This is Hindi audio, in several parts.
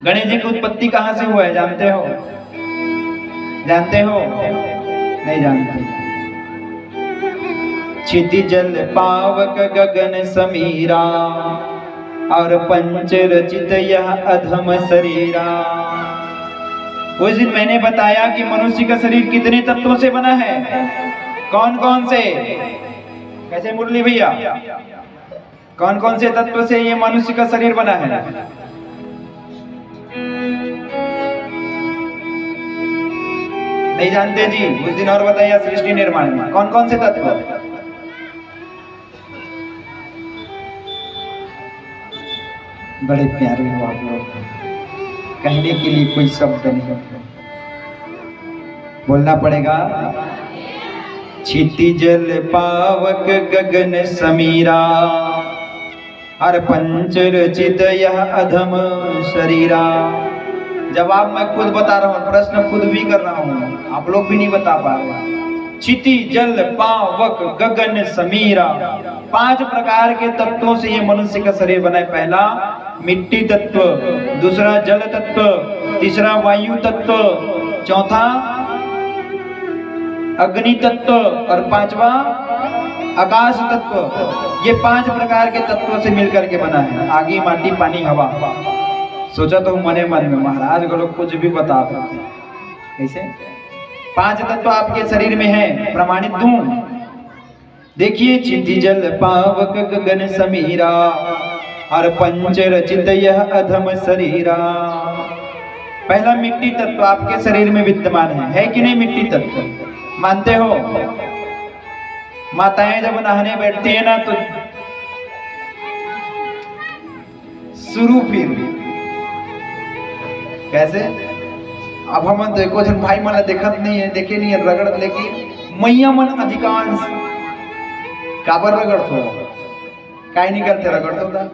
गणेश जी की उत्पत्ति कहाँ से हुआ है जानते हो? जानते हो? नहीं जानते। क्षिति जल पावक गगन समीरा और पंच रचित यह अधम शरीरा। उस दिन मैंने बताया कि मनुष्य का शरीर कितने तत्वों से बना है। कौन कौन से? कैसे मुरली भैया, कौन कौन से तत्व से ये मनुष्य का शरीर बना है? नहीं जानते जी? उस दिन और बताइए सृष्टि निर्माण में कौन कौन से तत्व? बड़े प्यारे हो आप लोग, कहने के लिए कोई शब्द नहीं, बोलना पड़ेगा। क्षिति जल पावक गगन समीरा और पंच रचित यह अधम शरीरा। जवाब मैं खुद बता रहा हूँ, प्रश्न खुद भी कर रहा हूँ, आप लोग भी नहीं बता पा रहे। क्षिति जल पावक गगन समीरा, 5 प्रकार के तत्वों से ये मनुष्य का शरीर बना है। पहला मिट्टी तत्व, दूसरा जल तत्व, तीसरा वायु तत्व, चौथा अग्नि तत्व और 5वां आकाश तत्व। ये 5 प्रकार के तत्वों से मिलकर के बना है। आगे माटी पानी हवा। सोचा तो मने मन में महाराज को लोग कुछ भी बता सकते हैं। कैसे 5 तत्व आपके शरीर में है, प्रमाणित दूं। देखिए, क्षिति जल पावक गगन समीरा और पंच रचित यह अधम शरीरा। पहला मिट्टी तत्व आपके शरीर में विद्यमान है कि नहीं? मिट्टी तत्व मानते हो? माताएं जब नहाने बैठती है ना तो शुरू फिर कैसे? अब हम देखो जन भाई मन देखत नहीं है, देखे नहीं है, रगड़, लेकिन मैया मन अधिकांश काबर रगड़ हो, काय निकलते रगड़ होता,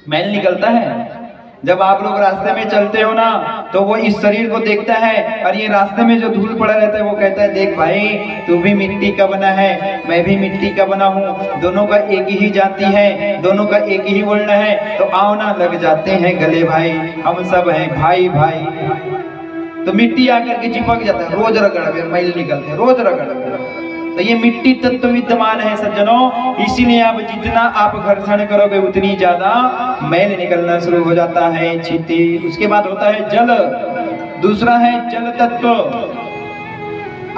मैल निकलता है। जब आप लोग रास्ते में चलते हो ना तो वो इस शरीर को देखता है और ये रास्ते में जो धूल पड़ा रहता है वो कहता है, देख भाई तू भी मिट्टी का बना है, मैं भी मिट्टी का बना हूँ, दोनों का एक ही जाति है, दोनों का एक ही वर्ण है, तो आओ ना लग जाते हैं गले भाई, हम सब हैं भाई भाई। तो मिट्टी आकर के चिपक जाता है, रोज रगड़, मैल निकलते हैं, रोज रगड़। तो ये मिट्टी तत्व विद्यमान है सज्जनों, इसीलिए आप जितना आप घर्षण करोगे उतनी ज्यादा मैल निकलना शुरू हो जाता है। क्षिति, उसके बाद होता है जल, दूसरा है जल तत्व।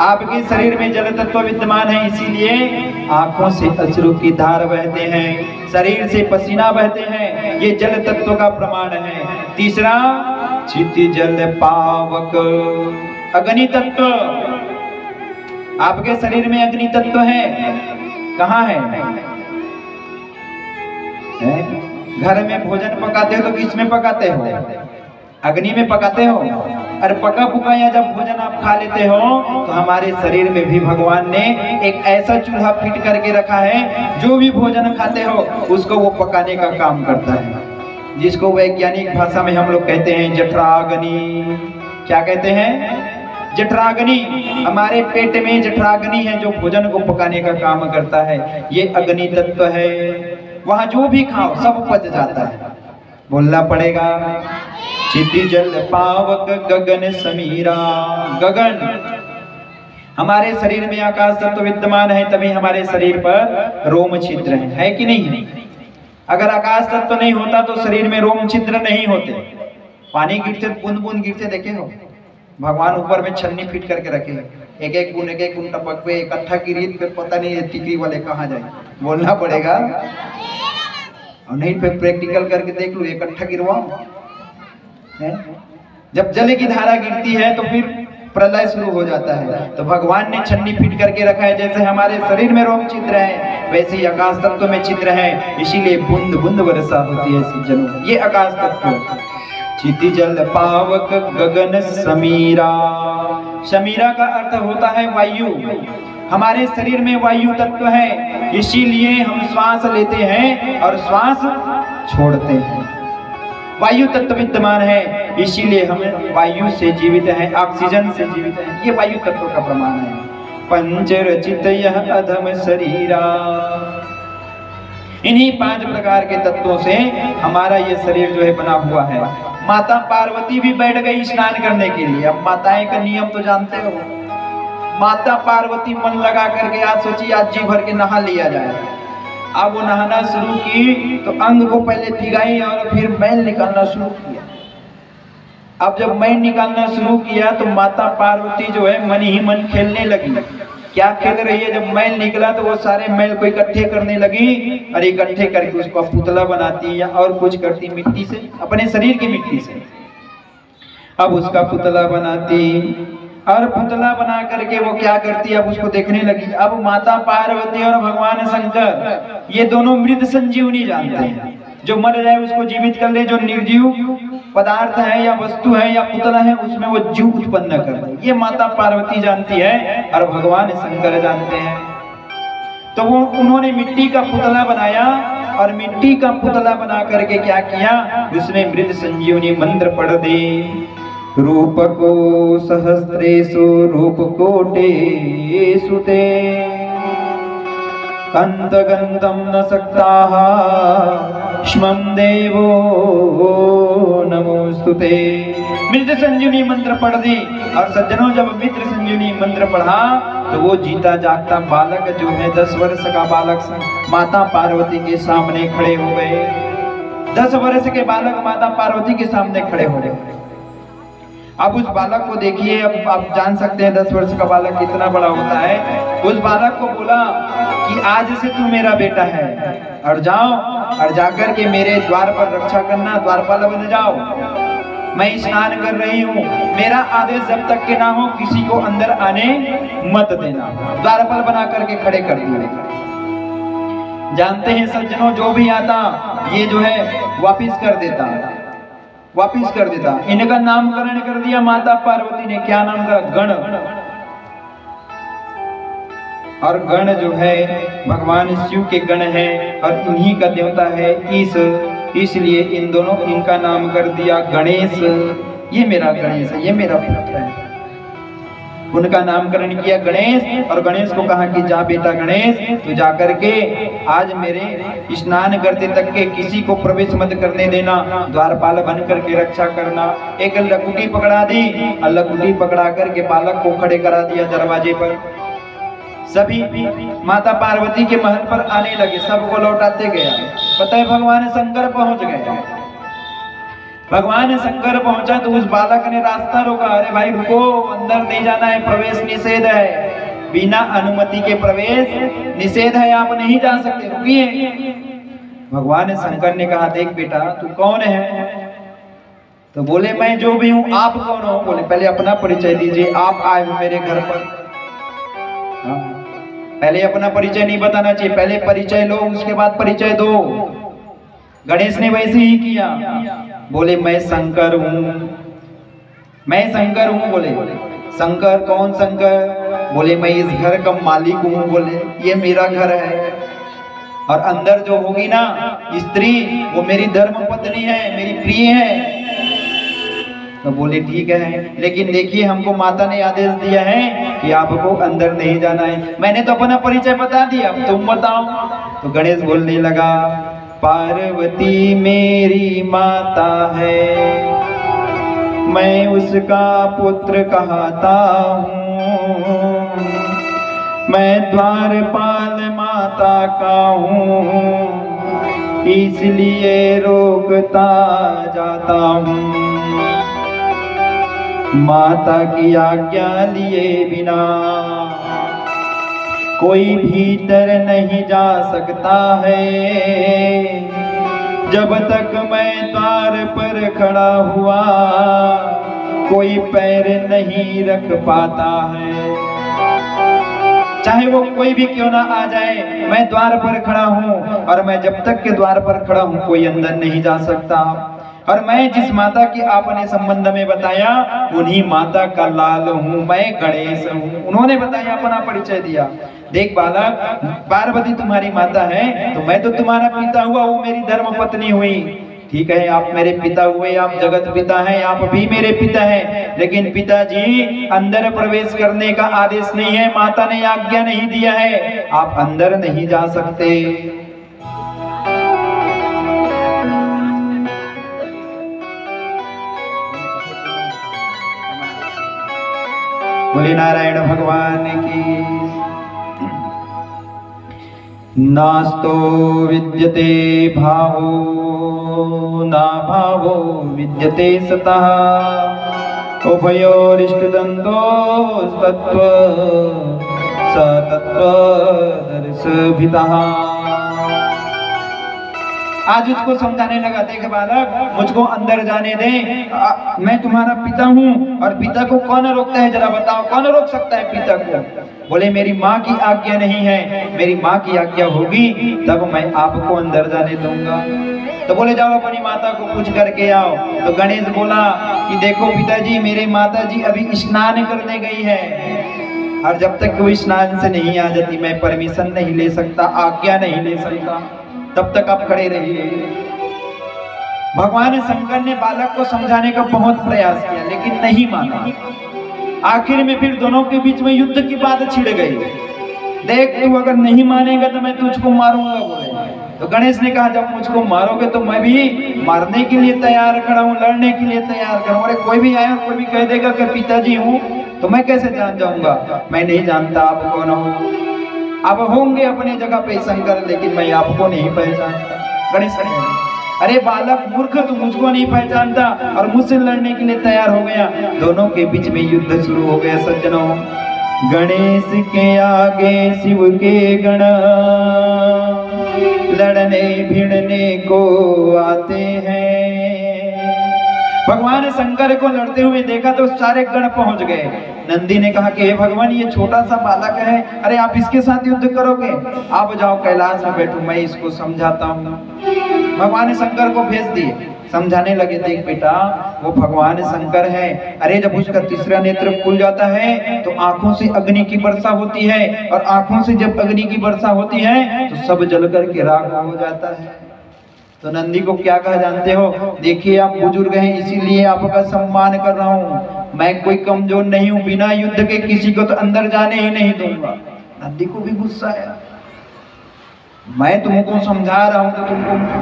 आपके शरीर में जल तत्व विद्यमान है, इसीलिए आंखों से अश्रु की धार बहते हैं, शरीर से पसीना बहते हैं, ये जल तत्व का प्रमाण है। तीसरा क्षिति जल पावक अग्नि तत्व। आपके शरीर में अग्नि तत्व है, कहाँ है? घर में भोजन पकाते हो तो किस में पकाते हो? अग्नि में पकाते हो। और पका पुकाया जब भोजन आप खा लेते हो तो हमारे शरीर में भी भगवान ने एक ऐसा चूल्हा फिट करके रखा है, जो भी भोजन खाते हो उसको वो पकाने का काम करता है, जिसको वैज्ञानिक भाषा में हम लोग कहते हैं जठराग्नि। क्या कहते हैं? जठराग्नि। हमारे पेट में जठराग्नि है जो भोजन को पकाने का काम करता है, ये अग्नि तत्व है। वहां जो भी खाओ सब पच जाता है, बोलना पड़ेगा। क्षिति जल पावक गगन समीरा। गगन, हमारे शरीर में आकाश तत्व विद्यमान है, तभी हमारे शरीर पर रोम छिद्र है कि नहीं? अगर आकाश तत्व नहीं होता तो शरीर में रोम छिद्र नहीं होते। पानी गिरते बूंद बूंद गिरते देखे हो? भगवान ऊपर में छन्नी फिट करके रखे, एक एक बूंद टपक पे इकट्ठा गिरी, फिर पता नहीं टिकरी वाले कहाँ जाए, बोलना पड़ेगा। और नहीं फिर प्रैक्टिकल करके देख लो, इकट्ठा गिरवाओ। जब जल की धारा गिरती है तो फिर प्रलय शुरू हो जाता है। तो भगवान ने छन्नी फिट करके रखा है, जैसे हमारे शरीर में रोम छिद्र है वैसे ही आकाश तत्व में छिद्र है, इसीलिए बूंद बूंद वर्षा होती है सज्जनों, ये आकाश तत्व। क्षिति जल पावक गगन समीरा। समीरा का अर्थ होता है वायु। हमारे शरीर में वायु तत्व है, इसीलिए हम श्वास लेते हैं और श्वास छोड़ते हैं। वायु तत्व विद्यमान है, इसीलिए हम वायु से जीवित हैं, ऑक्सीजन से जीवित हैं, ये वायु तत्व का प्रमाण है। पंच रचित यह अधम शरीरा। इन्हीं 5 प्रकार के तत्वों से हमारा ये शरीर जो है बना हुआ है। माता पार्वती भी बैठ गई स्नान करने के लिए। अब माताएं का नियम तो जानते हो, माता पार्वती मन लगा करके आज सोची आज जी भर के नहा लिया जाए। अब वो नहाना शुरू की तो अंग को पहले भिगाई और फिर मैल निकालना शुरू किया। अब जब मैल निकालना शुरू किया तो माता पार्वती जो है मन ही मन खेलने लगी। क्या खेल रही है? जब मैल निकला तो वो सारे मैल को इकट्ठे करने लगी और इकट्ठे करके उसको पुतला बनाती या और कुछ करती मिट्टी से, अपने शरीर की मिट्टी से। अब उसका पुतला बनाती और पुतला बना करके वो क्या करती है, अब उसको देखने लगी। अब माता पार्वती और भगवान शंकर ये दोनों मृत संजीवनी जानते हैं। जो मर जाए उसको जीवित कर ले, जो निर्जीव पदार्थ है या वस्तु है या पुतला है उसमें वो जीव उत्पन्न कर ले, ये माता पार्वती जानती है और भगवान शंकर जानते हैं। तो वो उन्होंने मिट्टी का पुतला बनाया और मिट्टी का पुतला बना करके क्या किया, उसमें मृत संजीवनी मंत्र पढ़ दे। रूप को सहस्रेषु रूप कोटेषु ते अंतगंतम न सक्ताः स्मं देवो नमोस्तुते। मृत संजीवनी मंत्र पढ़ दी और सज्जनों जब मृत संजीवनी मंत्र पढ़ा तो वो जीता जागता बालक जो है 10 वर्ष का बालक माता पार्वती के सामने खड़े हो गए। 10 वर्ष के बालक माता पार्वती के सामने खड़े हो गए। अब उस बालक को देखिए, अब आप जान सकते हैं 10 वर्ष का बालक कितना बड़ा होता है। उस बालक को बोला कि आज से तू मेरा बेटा है और जाओ और जाकर के मेरे द्वार पर रक्षा करना, द्वारपाल बन जाओ। मैं स्नान कर रही हूँ, मेरा आदेश जब तक के ना हो किसी को अंदर आने मत देना। द्वारपाल बना करके खड़े कर दिए। जानते हैं सज्जनों, जो भी आता ये जो है वापिस कर देता। इनका नामकरण कर दिया माता पार्वती ने। क्या नाम का? गण। और गण जो है भगवान शिव के गण है और इन्हीं का देवता है ईश, इसलिए इन दोनों इनका नाम कर दिया गणेश। ये मेरा गणेश है, ये मेरा पुत्र है। उनका नामकरण किया गणेश और गणेश को कहा कि जा बेटा गणेश तू जाकर के आज मेरे स्नान करते तक के किसी को प्रवेश मत करने देना, द्वारपाल बन करके रक्षा करना। एक लकुटी पकड़ा दी और लकुटी पकड़ा करके बालक को खड़े करा दिया दरवाजे पर। सभी माता पार्वती के महल पर आने लगे, सबको लौटाते गया। पता है भगवान शंकर पहुंच गए। भगवान शंकर पहुंचा तो उस बालक ने रास्ता रोका। अरे भाई रुको, अंदर नहीं जाना है, प्रवेश निषेध है। बिना अनुमति के प्रवेश निषेध है, आप नहीं जा सकते, रुकिए। भगवान शंकर ने कहा देख बेटा तू कौन है? तो बोले मैं जो भी हूँ। आप कौन हो? बोले पहले अपना परिचय दीजिए, आप आए हो मेरे घर पर। हाँ, पहले अपना परिचय नहीं बताना चाहिए, पहले परिचय लो उसके बाद परिचय दो। गणेश ने वैसे ही किया। बोले मैं शंकर हूँ, मैं शंकर हूँ। बोले शंकर? कौन शंकर? बोले मैं इस घर का मालिक हूँ। बोले ये मेरा घर है और अंदर जो होगी ना स्त्री वो मेरी धर्म पत्नी है, मेरी प्रिय है। तो बोले ठीक है, लेकिन देखिए हमको माता ने आदेश दिया है कि आपको अंदर नहीं जाना है। मैंने तो अपना परिचय बता दिया, अब तुम बताओ। तो गणेश बोलने लगा पार्वती मेरी माता है, मैं उसका पुत्र कहता हूँ, मैं द्वारपाल माता का हूँ, इसलिए रोकता जाता हूँ। माता की आज्ञा लिए बिना कोई भीतर नहीं जा सकता है। जब तक मैं द्वार पर खड़ा हुआ कोई पैर नहीं रख पाता है। चाहे वो कोई भी क्यों ना आ जाए, मैं द्वार पर खड़ा हूँ और मैं जब तक के द्वार पर खड़ा हूँ कोई अंदर नहीं जा सकता। और मैं जिस माता की आपने संबंध में बताया उन्हीं माता का लाल हूँ, मैं गणेश हूँ। उन्होंने बताया, अपना परिचय दिया। देख बालक, पार्वती तुम्हारी माता है तो मैं तो तुम्हारा पिता हुआ, वो मेरी धर्म पत्नी हुई। ठीक है, आप मेरे पिता हुए, आप जगत पिता हैं, आप भी मेरे पिता हैं, लेकिन पिताजी अंदर प्रवेश करने का आदेश नहीं है, माता ने आज्ञा नहीं दिया है, आप अंदर नहीं जा सकते। बोले नारायण भगवान की। नास्तो विद्यते भावो ना भावो विद्यते सतः उभयोरिष्टदन्तो तत्व सतत्वदर्शभितः। आज उसको समझाने लगा, देख बालक, मुझको अंदर जाने दे, मैं तुम्हारा पिता हूँ और पिता को कौन रोकता है, जरा बताओ कौन रोक सकता है पिता को। बोले मेरी माँ की आज्ञा नहीं है, मेरी माँ की आज्ञा होगी तब मैं आपको अंदर जाने दूंगा। तो बोले जाओ अपनी माता को पूछ करके आओ। तो गणेश बोला कि देखो पिताजी, मेरे माता जी अभी स्नान करने गई है और जब तक वो स्नान से नहीं आ जाती मैं परमिशन नहीं ले सकता, आज्ञा नहीं ले सकता, तब तक आप खड़े रहिए। भगवान शंकर ने बालक को समझाने का बहुत प्रयास किया लेकिन नहीं माना। आखिर में फिर दोनों के बीच में युद्ध की बात छिड़ गई। देख तू अगर नहीं मानेगा तो मैं तुझको मारूंगा बोले। तो गणेश ने कहा जब मुझको मारोगे तो मैं भी मारने के लिए तैयार खड़ा हूँ, लड़ने के लिए तैयार खड़ा हूँ। अरे कोई भी आया कोई भी कह देगा कि पिताजी हूँ तो मैं कैसे जान जाऊंगा, मैं नहीं जानता आप कौन हो। अब होंगे अपने जगह पे शंकर लेकिन मैं आपको नहीं पहचानता। गणेश अरे बालक मूर्ख, तू मुझको नहीं पहचानता और मुझसे लड़ने के लिए तैयार हो गया। दोनों के बीच में युद्ध शुरू हो गया सज्जनों। गणेश के आगे शिव के गण लड़ने भिड़ने को आते हैं। भगवान शंकर को लड़ते हुए देखा तो सारे गण पहुंच गए। नंदी ने कहा कि हे भगवान, ये छोटा सा बालक है, अरे आप इसके साथ युद्ध करोगे, आप जाओ कैलाश में बैठो, मैं इसको समझाता हूँ। भगवान शंकर को भेज दिए, समझाने लगे। देख बेटा, वो भगवान शंकर है, अरे जब उसका तीसरा नेत्र खुल जाता है तो आंखों से अग्नि की वर्षा होती है और आंखों से जब अग्नि की वर्षा होती है तो सब जल करके राख हो जाता है। तो नंदी को क्या कहा जानते हो? देखिए आप बुजुर्ग हैं इसीलिए आपका सम्मान कर रहा हूँ, मैं कोई कमजोर नहीं हूँ, बिना युद्ध के किसी को तो अंदर जाने ही नहीं दूंगा। नंदी को भी गुस्सा आया, मैं तुमको समझा रहा हूँ तो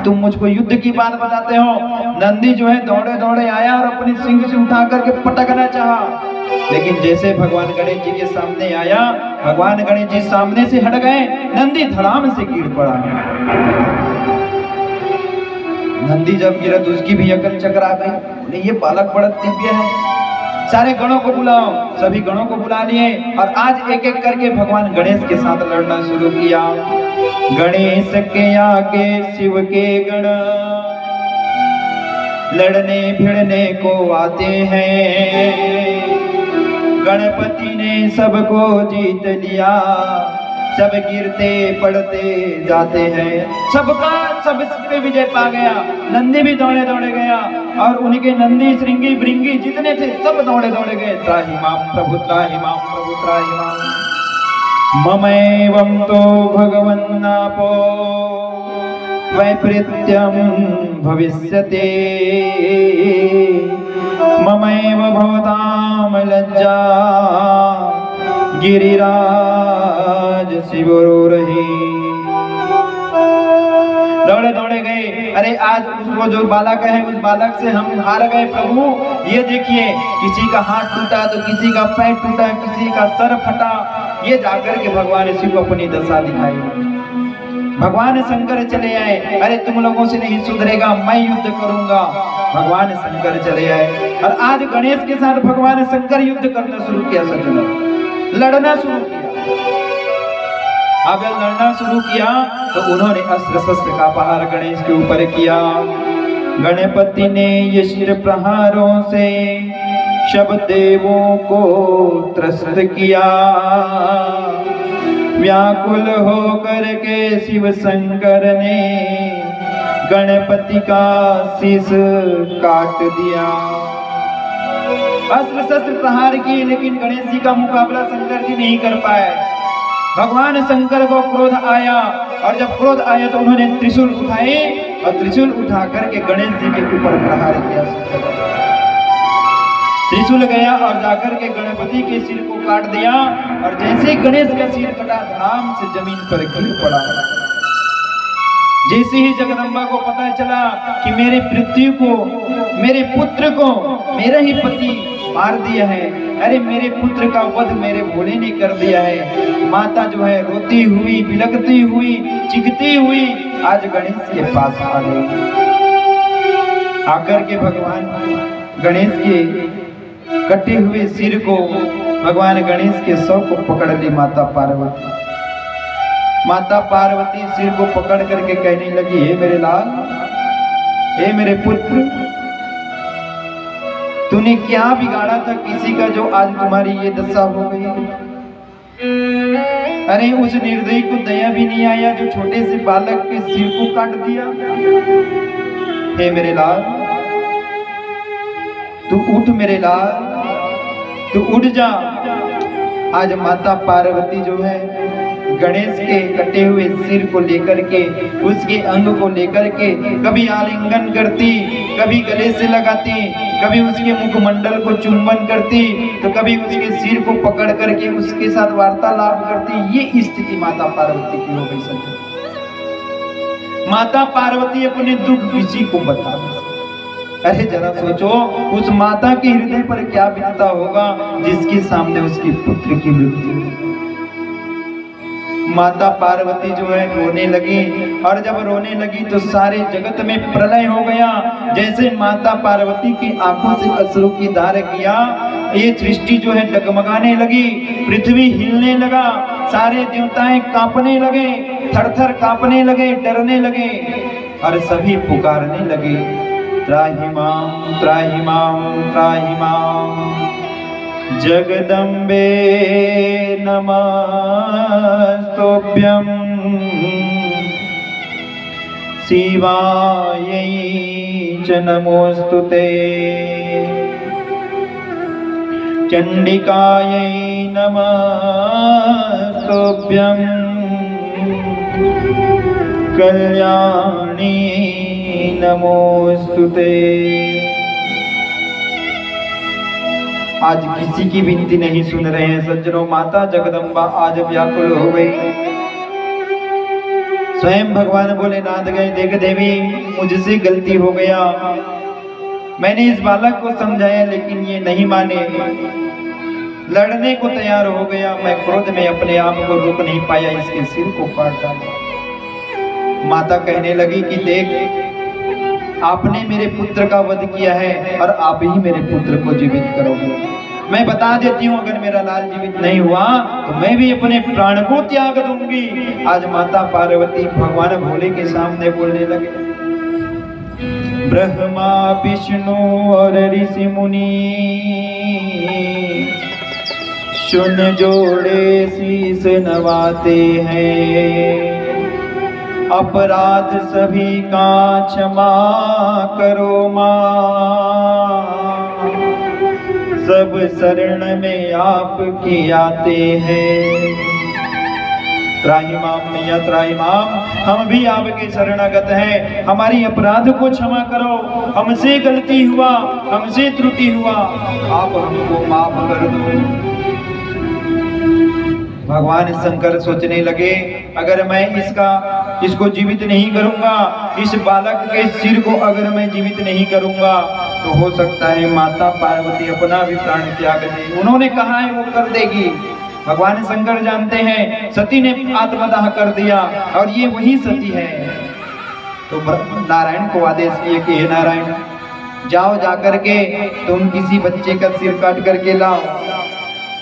तुम मुझको युद्ध की बात बताते हो। नंदी जो है दौड़े दौड़े आया और अपनी सिंग से उठा करके पटकना चाहा, लेकिन जैसे भगवान गणेश जी के सामने आया, भगवान गणेश जी सामने से हट गए, नंदी धड़ाम से गिर पड़ा। नंदी जब गिरा तो उसकी भी अकल चकरा गई। बोले ये बालक बड़ा दिव्य है, सारे गणों को बुलाओ। सभी गणों को बुला लिए और आज एक एक करके भगवान गणेश के साथ लड़ना शुरू किया। गणेश के आगे शिव के गण लड़ने भिड़ने को आते हैं। गणपति ने सबको जीत लिया, सब गिरते पड़ते जाते हैं, सबका सब पे विजय पा गया। नंदी भी दौड़े दौड़े गया और उनके नंदी श्रृंगी भृंगी जितने थे सब दौड़े दौड़े गए। त्राहि मां प्रभु त्राहि मां प्रभु त्राहि मां ममैवं तो भगवन्नापो वैपरीत्यं भविष्यते ममैव भवतां लज्जा गिरिराज शिवरोरहि। दौड़े दौड़े गए। अरे आज वो जो बालक है उस बालक से हम हार गए प्रभु। ये देखिए किसी का हाथ टूटा तो किसी का पैर टूटा, किसी का सर फटा। ये जाकर के भगवान शिव को अपनी दशा दिखाई। भगवान शंकर चले आए, अरे तुम लोगों से नहीं सुधरेगा, मैं युद्ध करूंगा। भगवान शंकर चले आए और आज गणेश के साथ भगवान शंकर युद्ध करना शुरू किया। सज्जनों लड़ना शुरू किया। अब जब लड़ना शुरू किया तो उन्होंने अस्त्र शस्त्र का प्रहार गणेश के ऊपर किया। गणपति ने यशिर प्रहारों से सब देवों को त्रस्त किया। व्याकुल होकर के शिव शंकर ने गणपति का शीश काट दिया। अस्त्र शस्त्र प्रहार किए लेकिन गणेश जी का मुकाबला शंकर जी नहीं कर पाए। भगवान शंकर को क्रोध आया और जब क्रोध आया तो उन्होंने त्रिशूल उठाए और त्रिशूल उठा करके गणेश जी के ऊपर प्रहार किया। त्रिशूल गया और जाकर के गणपति के सिर को काट दिया और जैसे ही गणेश का सिर कटा धड़ाम से जमीन पर गिर पड़ा। जैसे ही जगदम्बा को पता चला कि मेरे पृथ्वी को, मेरे पुत्र को, मेरा ही पति मार दिया है, अरे मेरे पुत्र का वध मेरे भोले ने कर दिया है। माता जो है रोती हुई, बिलखती हुई, चीखती हुई आज गणेश के पास आ गई। आकर के भगवान गणेश के कटे हुए सिर को, भगवान गणेश के सौ को पकड़ ली माता पार्वती। माता पार्वती सिर को पकड़ करके कहने लगी, हे मेरे लाल, हे मेरे पुत्र, तूने क्या बिगाड़ा था किसी का जो आज तुम्हारी ये दशा हो गई? अरे उस निर्दयी को दया भी नहीं आया जो छोटे से बालक के सिर को काट दिया। हे मेरे लाल, तू उठ मेरे लाल, तू उठ जा। आज माता पार्वती जो है गणेश के कटे हुए सिर को लेकर के, उसके अंग को लेकर के कभी आलिंगन करती, कभी गले से लगाती, कभी उसके मुखमंडल को चुंबन करती, तो कभी उसके सिर को पकड़ करके उसके साथ वार्तालाप करती। ये स्थिति माता पार्वती की हो गई। सच माता पार्वती अपने दुख किसी को बता नहीं। अरे जरा सोचो उस माता के हृदय पर क्या बीतता होगा जिसके सामने उसकी पुत्र की मृत्यु। माता पार्वती जो है रोने लगी, और जब रोने लगी तो सारे जगत में प्रलय हो गया। जैसे माता पार्वती की आंखों से अश्रु की धार किया, ये सृष्टि जो है डगमगाने लगी, पृथ्वी हिलने लगा, सारे देवताएं कांपने लगे, थर-थर कांपने लगे, डरने लगे, और सभी पुकारने लगे, त्राहि मां, त्राहि मां, त्राहि मां। जगदम्बे नमस्तुभ्यं, शिवायै च नमोस्तुते, चंडिकायै नमस्तुभ्यं, कल्याणी नमोस्तुते। आज किसी की विनती नहीं सुन रहे हैं सज्जनों। माता जगदम्बा आज व्याकुल हो गई। स्वयं भगवान भोलेनाथ गए, देख देवी मुझसे गलती हो गया, मैंने इस बालक को समझाया लेकिन ये नहीं माने, लड़ने को तैयार हो गया, मैं क्रोध में अपने आप को रोक नहीं पाया, इसके सिर को काट डाला। माता कहने लगी कि देख, आपने मेरे पुत्र का वध किया है और आप ही मेरे पुत्र को जीवित करोगे। मैं बता देती हूँ, अगर मेरा लाल जीवित नहीं हुआ तो मैं भी अपने प्राण को त्याग दूंगी। आज माता पार्वती भगवान भोले के सामने बोलने लगे। ब्रह्मा विष्णु और ऋषि मुनि सुन जोड़े शीस नवाते हैं, अपराध सभी का क्षमा करो माँ, सब शरण में आपकी आते हैं। त्राहि माम मैया, त्राहि माम, हम भी आपके शरणागत हैं, हमारी अपराध को क्षमा करो, हमसे गलती हुआ, हमसे त्रुटि हुआ, आप हमको माफ कर दो। भगवान शंकर सोचने लगे, अगर मैं इसको जीवित नहीं करूंगा, इस बालक के सिर को अगर मैं जीवित नहीं करूंगा तो हो सकता है माता पार्वती अपना भी प्राण त्याग दे। उन्होंने कहा है वो कर देगी। भगवान शंकर जानते हैं सती ने आत्मदाह कर दिया और ये वही सती है। तो नारायण को आदेश किए कि हे नारायण, जाओ जाकर के तुम किसी बच्चे का सिर काट करके लाओ।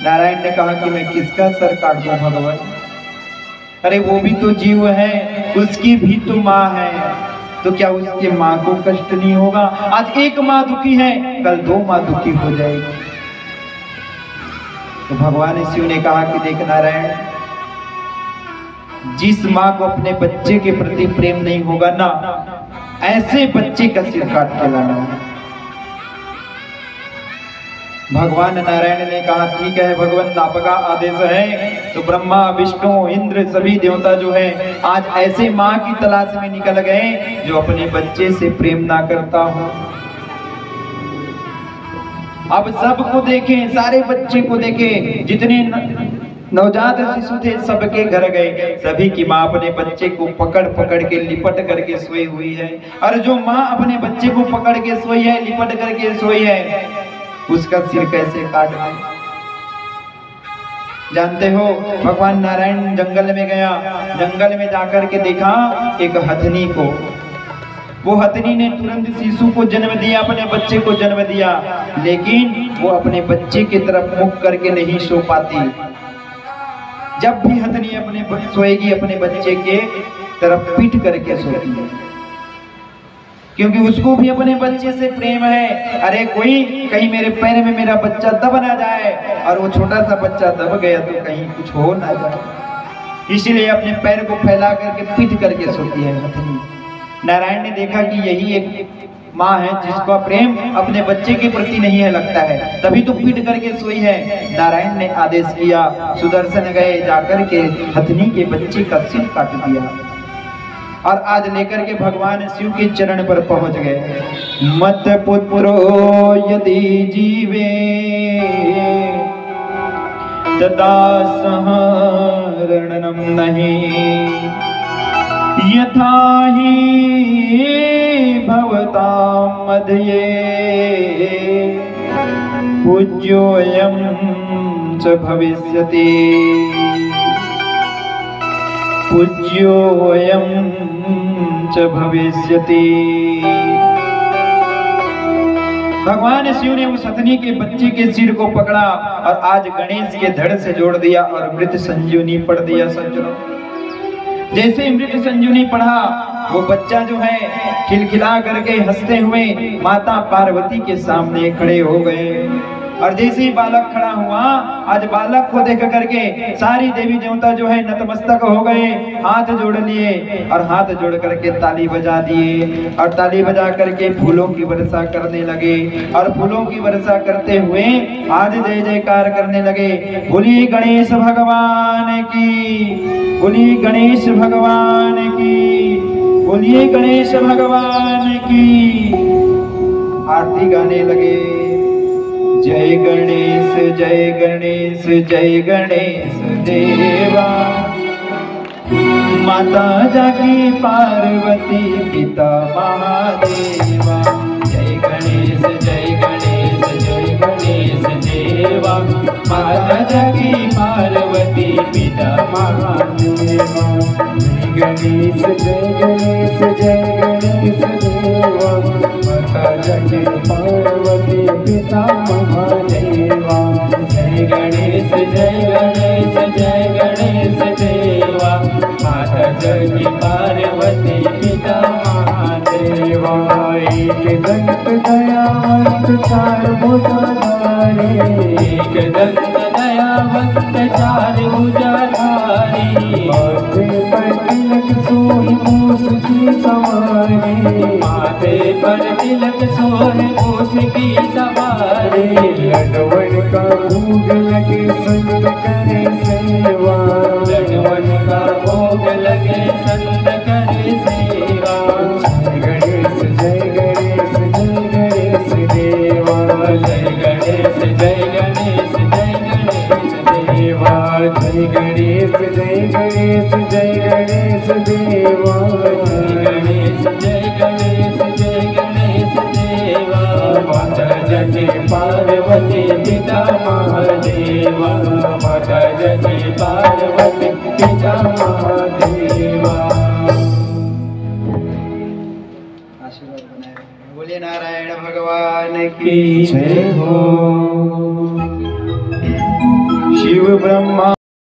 नारायण ने कहा कि मैं किसका सर काट दूं भगवान? अरे वो भी तो जीव है, उसकी भी तो माँ है, तो क्या उसके माँ को कष्ट नहीं होगा? आज एक माँ दुखी है, कल दो माँ दुखी हो जाएगी। तो भगवान शिव ने कहा कि देख नारायण, जिस माँ को अपने बच्चे के प्रति प्रेम नहीं होगा ना, ऐसे बच्चे का सिर काट के लाना। भगवान नारायण ने कहा ठीक है भगवान, आपका आदेश है। तो ब्रह्मा विष्णु इंद्र सभी देवता जो है आज ऐसे माँ की तलाश में निकल गए जो अपने बच्चे से प्रेम ना करता हो। अब सबको देखें, सारे बच्चे को देखें, जितने नवजात शिशु थे सबके घर गए, सभी की माँ अपने बच्चे को पकड़ पकड़ के लिपट करके सोई हुई है। और जो माँ अपने बच्चे को पकड़ के सोई है, लिपट करके सोई है, उसका सिर कैसे काट दें। जानते हो भगवान नारायण जंगल में गया, जंगल में जाकर के देखा एक हथनी को। वो हथनी ने तुरंत शिशु को जन्म दिया, अपने बच्चे को जन्म दिया, लेकिन वो अपने बच्चे की तरफ मुख करके नहीं सो पाती। जब भी हथनी अपने सोएगी अपने बच्चे के तरफ पीठ करके सोती है, क्योंकि उसको भी अपने बच्चे से प्रेम है। अरे कोई कहीं मेरे पैर में मेरा बच्चा दब ना जाए, और वो छोटा सा बच्चा दब गया तो कहीं कुछ हो ना जाए, इसलिए अपने पैर को फैला करके पीठ करके सोती है हथनी। नारायण ने देखा कि यही एक माँ है जिसका प्रेम अपने बच्चे के प्रति नहीं है लगता है, तभी तो पीट करके सोई है। नारायण ने आदेश किया, सुदर्शन गए, जाकर के हथनी के बच्चे का सिर काट दिया, और आज लेकर के भगवान शिव के चरण पर पहुंच गए। मत पुत्रो यदि जीवे तदा सहरणम नहीं, यथा हि भवतां मध्ये पूज्योऽयं च भविष्यति, पूज्योऽयं च भविष्यति। भगवान शिव ने उस हथनी के बच्चे के सिर को पकड़ा और आज गणेश के धड़ से जोड़ दिया और मृत संजीवनी पढ़ दिया। सज्जनों, जैसे मृत संजीवनी पढ़ा, वो बच्चा जो है खिलखिला करके हंसते हुए माता पार्वती के सामने खड़े हो गए। और जैसे ही बालक खड़ा हुआ, आज बालक को देख करके सारी देवी देवता जो है नतमस्तक हो गए, हाथ जोड़ लिए और हाथ जोड़ करके ताली बजा दिए, और ताली बजा करके फूलों की वर्षा करने लगे। और फूलों की वर्षा करते हुए आज जय जयकार करने लगे। बोलिए गणेश भगवान की, बोलिए गणेश भगवान की, बोलिए गणेश भगवान की। आरती गाने लगे, जय गणेश जय गणेश जय गणेश देवा, माता जाकी पार्वती पिता महादेवा। जय गणेश जय गणेश जय गणेश देवा, माता जाकी पार्वती पिता महादेवा। जय गणेश जय गणेश जय गणेश देवा, माता जाकी पार्वती पिता महादेवा। जय गणेश जय गणेश जय गणेश देवा, माता जाकी पार्वती पिता महादेवा। एक दंत दयावंत चार भुजाधारी, एक दंत दयावंत चार भुजाधारी, माथे पर तिलक सोहे मूस की सवारी, माथे पर तिलक सोहे मूस की सवारी। लडवन का भोग लगे संत करे सेवा, लडवन का भोग लगे संत करे सेवा। जय गणेश जय गणेश जय गणेश देवा, जय गणेश जय गणेश जय गणेश देवा। जय गणेश जय गणेश जय गणेश देवा, जय गणेश जय गणेश जय गणेश देवा। माता जाकी पार्वती पिता महादेवा, माता जाकी पार्वती पिता महादेवा। आशीर्वाद बनाए। बोले नारायण भगवान की जय हो। शिव ब्रह्मा